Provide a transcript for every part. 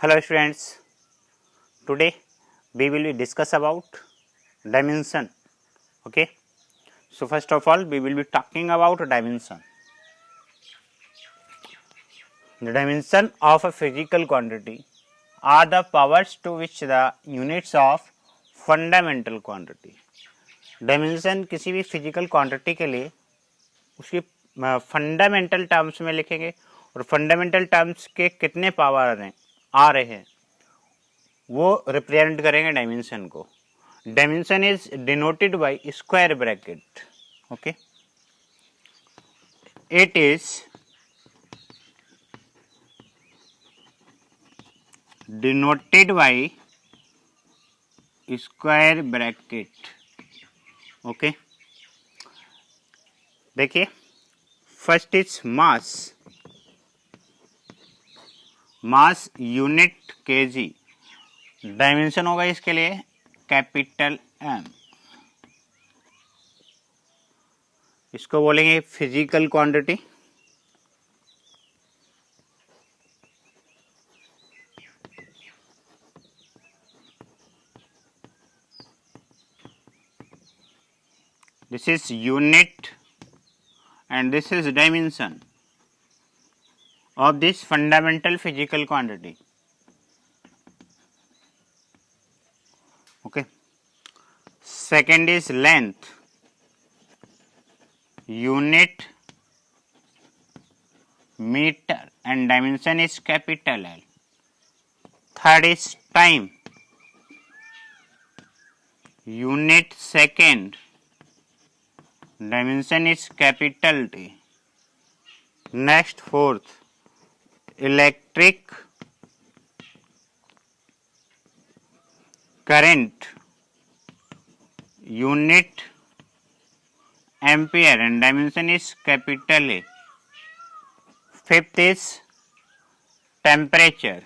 Hello students, today we will discuss about dimension. Okay, so first of all we will be talking about dimension. The dimension of a physical quantity are the powers to which the units of fundamental quantity. Dimension किसी भी physical quantity के लिए उसकी fundamental terms में लिखेंगे और fundamental terms के कितने पावर आ रहे हैं वो रिप्रेजेंट करेंगे डायमेंशन को. Dimension is denoted by square bracket. Okay, it is denoted by square bracket. Okay, देखिए first is mass. Mass unit KG. Dimension होगा इसके लिए कैपिटल एम. इसको बोलेंगे physical quantity. This is unit and this is dimension of this fundamental physical quantity. Okay, second is length, unit meter and dimension is capital L. Third is time, unit second, dimension is capital T. Next, fourth, electric current, unit ampere and dimension is capital A. Fifth is temperature,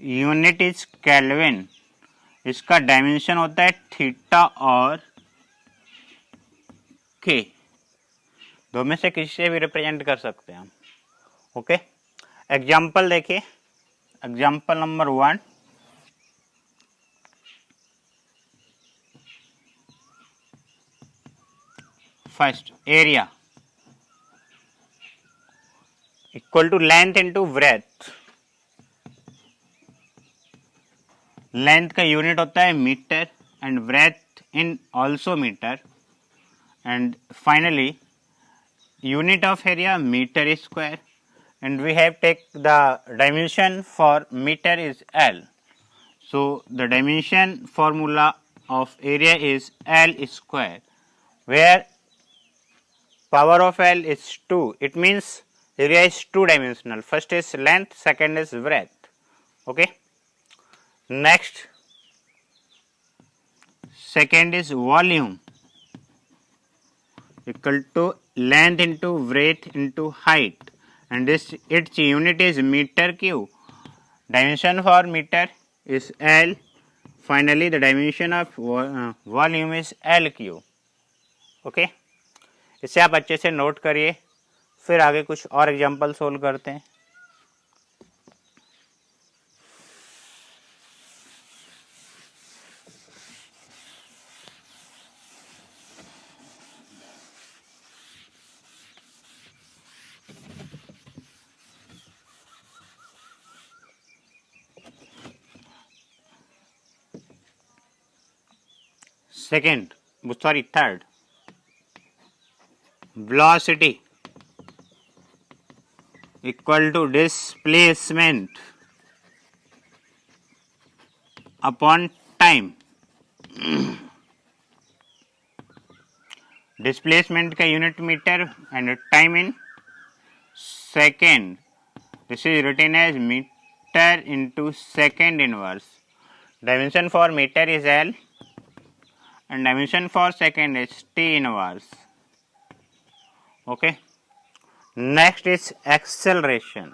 unit is kelvin. इसका dimension होता है theta और के. दो में से किसी से भी रिप्रेजेंट कर सकते हैं हम. ओके, एग्जाम्पल देखिए. Example number 1, first area equal to length into breadth. Length का यूनिट होता है metre and breadth in also metre. And finally unit of area metre square and we have take the dimension for metre is L. So the dimension formula of area is L square where power of L is 2. It means area is two dimensional. First is length, second is breadth. Okay, next, second is volume equal to length into breadth into height and this its unit is meter cube. Dimension for meter is L. Finally the dimension of volume is L cube. Okay, इसे आप अच्छे से note करिए, फिर आगे कुछ और example solve करते हैं. Third, velocity equal to displacement upon time. displacement का unit meter and time in second. This is written as meter into second inverse. Dimension for meter is L and dimension for second is T inverse. Okay, next is acceleration.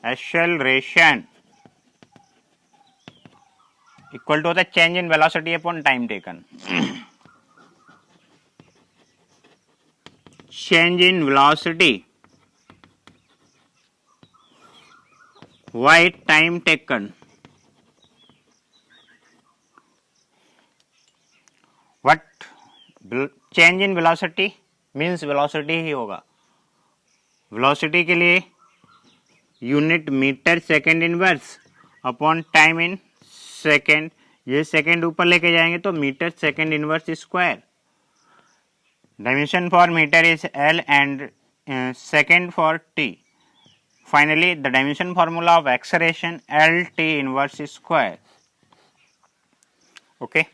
Acceleration equal to the change in velocity upon time taken. change in velocity, y time taken. What change in velocity means velocity ही होगा. velocity के लिए unit metre second inverse upon time in second. ये second ऊपर लेके जाएंगे तो metre second inverse square. Dimension for metre is L and second for T. Finally the dimension formula of acceleration L T inverse square. Okay,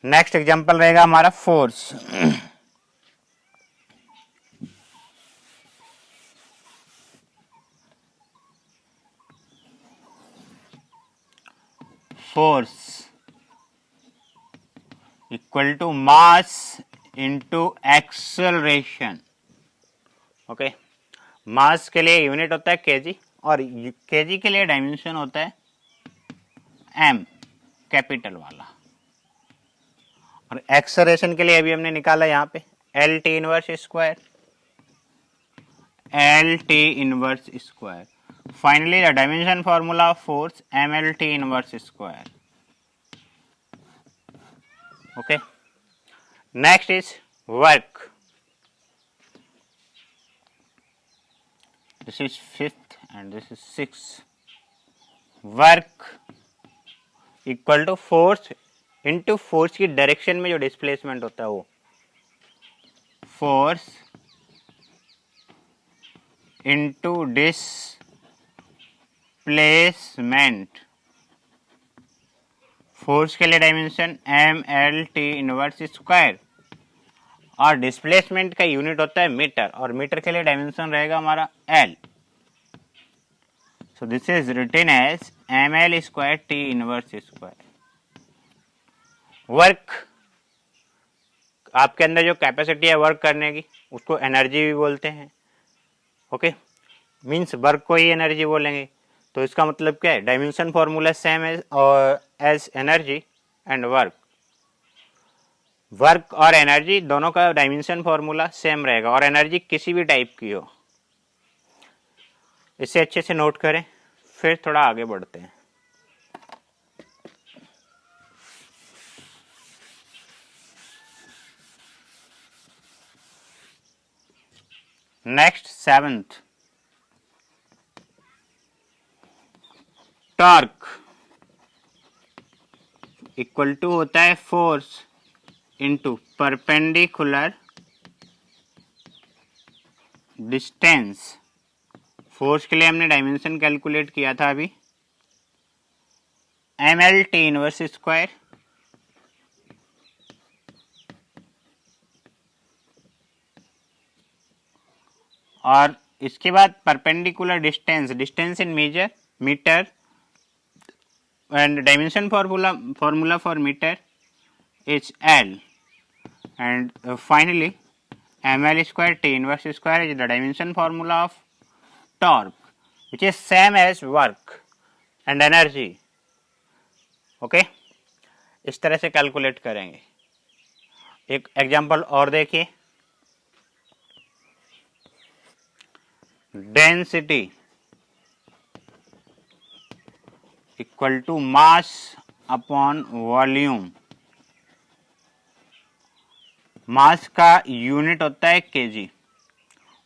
next example रहेगा हमारा force. force equal to mass into acceleration. Okay, mass के लिए unit होता है KG और KG के लिए dimension होता है एम कैपिटल वाला. और एक्सेलरेशन के लिए अभी हमने निकाला यहाँ पे L T inverse square. L T inverse square. Finally, the dimension formula of force mlt inverse square. Okay. Next is work. This is fifth and this is sixth. Work equal to force into force की direction में जो displacement होता है वो force into displacement. Force के लिए dimension M L T inverse square और displacement का यूनिट होता है मीटर और मीटर के लिए डायमेंशन रहेगा हमारा L. So this is written as M L square T inverse square. Work, आपके अंदर जो कैपेसिटी है वर्क करने की उसको एनर्जी भी बोलते हैं. ओके, मीन्स वर्क को ही एनर्जी बोलेंगे. तो इसका मतलब क्या है, dimension formula same as energy and work. Work और एनर्जी दोनों का डायमेंशन फॉर्मूला सेम रहेगा और एनर्जी किसी भी टाइप की हो. इसे अच्छे से नोट करें, फिर थोड़ा आगे बढ़ते हैं. Next seventh, torque equal to होता है force into perpendicular distance. Force के लिए हमने डायमेंशन कैलकुलेट किया था अभी M L T inverse square. और इसके बाद perpendicular distance, distance in metre and dimension formula for meter is L and finally ml square t inverse square is the dimension formula of torque which is same as work and energy. okay, इस तरह से calculate करेंगे. एक example और देखिए. Density equal to mass upon volume. Mass का unit होता है KG.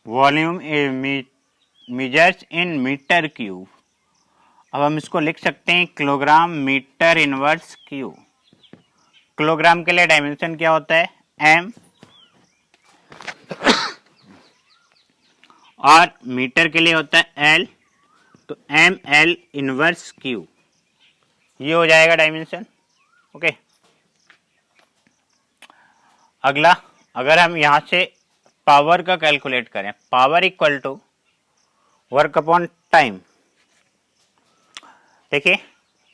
Volume measures in metre cube. अब हम इसको लिख सकते हैं kilogram metre inverse cube. Kilogram के लिए डायमेंशन क्या होता है एम और मीटर के लिए होता है एल. तो एम एल इनवर्स क्यू ये हो जाएगा डायमेंशन. ओके, अगला अगर हम यहां से पावर का कैलकुलेट करें, power equal to work upon time. देखिए,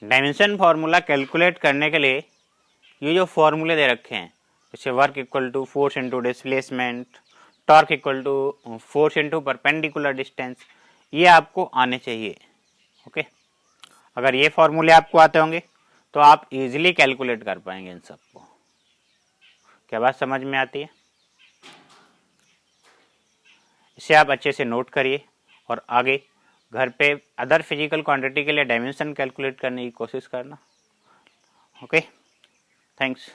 डायमेंशन फॉर्मूला कैलकुलेट करने के लिए ये जो फॉर्मूले दे रखे हैं, जैसे work equal to force into displacement, torque equal to force into perpendicular distance, ये आपको आने चाहिए. ओके, अगर ये फॉर्मूले आपको आते होंगे तो आप इजीली कैलकुलेट कर पाएंगे इन सबको. क्या बात समझ में आती है? इसे आप अच्छे से नोट करिए और आगे घर पे अदर फिजिकल क्वांटिटी के लिए डायमेंशन कैलकुलेट करने की कोशिश करना। Okay, thanks.